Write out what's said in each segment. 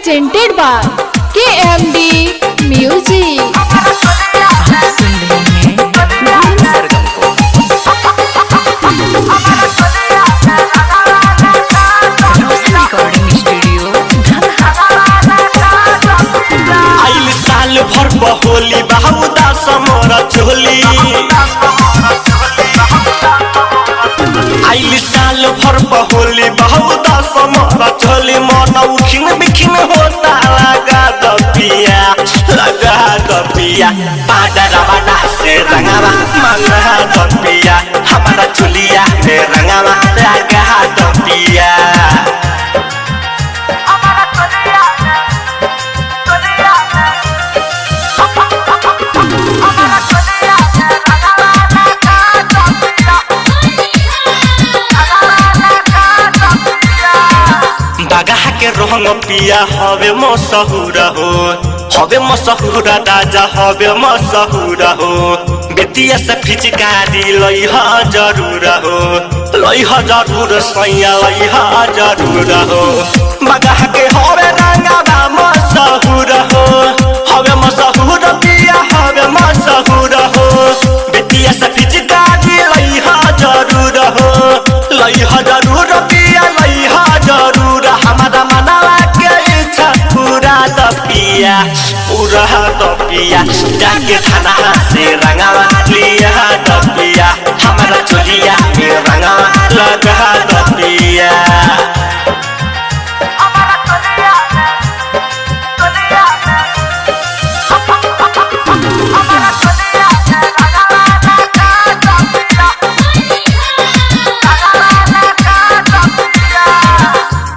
presented by KMD Music। भर बहोली बहुदा समोरा चोली आइली साल भर बहोली बहुदा समोरा चोली मन उखिन बिखिन होता लगा दपिया पाडरा बना से रंगावा मंगा दपिया हमारा चोलिया में रंगावा लगा दपिया रंग पिया हवे मशहूर हो हवे मशहूर राजा हवे मशहूर हो बेतिया से फिचकारी लइहा जरूर हो लइहा जरूर सैया लइहा जरूर हो बगहा के हवे रंगावा मशहूर हो हवे मशहूर पिया हवे मशहूर हो बेतिया से फिचकारी लइहा जरूर हो लइहा जरूर पिया लइहा जरूर हमारा पूरा दपिया जाके थाना से रंगावा लिया दपिया हमारा चोलिया में रंगावा लगा दपिया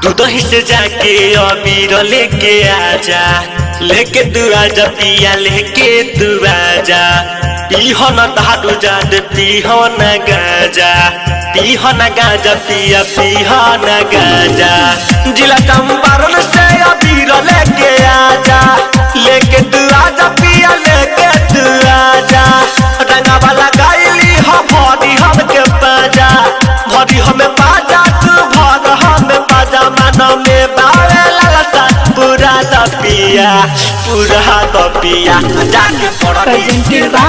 दूधही से जाके अबीर लेके आजा लेके तू आजा पिया लेके तू आजा पीहो न दारू जाद पीहो न गाजा पिया पीहो न गाजा जिला चंपारण से अबीर लेके आजा लेके तू आजा पिया लेके तू आजा रंगावा लगाइली हो भरी हमके पाजा भरी हमें पाजा तू भर हमें पाजा मानो में बावे ललसा पूरा दपिया जाके presented by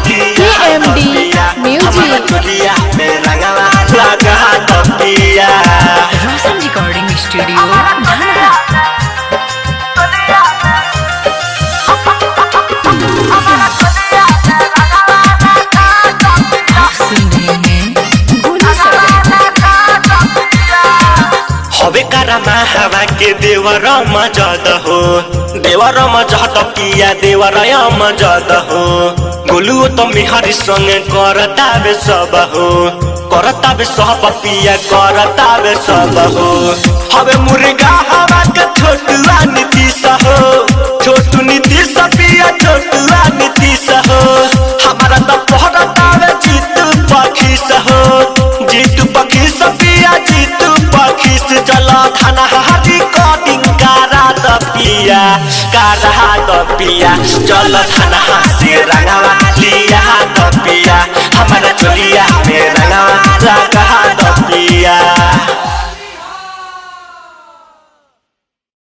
KMD Music। लगा दपिया रोशन रिकॉर्डिंग स्टूडियो हवे कारमा हवा के देवर मजद हो देवर मजद पिया देवर मजद हो गोलुओ तो मिहरी संगे करतावे सब हो करतावे सब पिया करतावे सब हो हवे मुर्गा हवा के छोटुआ नीतीश हो छोटू नीतीश पिया छोटुआ नीतीश हो हमारा तो पहरतावे जीतू पखीस हो जीतू पखीस पिया जीतू पखीस चला थाना हारी कटिंग करा दपिया चल थाना से रंगावा लिया दपिया हमारा चोलिया में रंगावा लगा दपिया।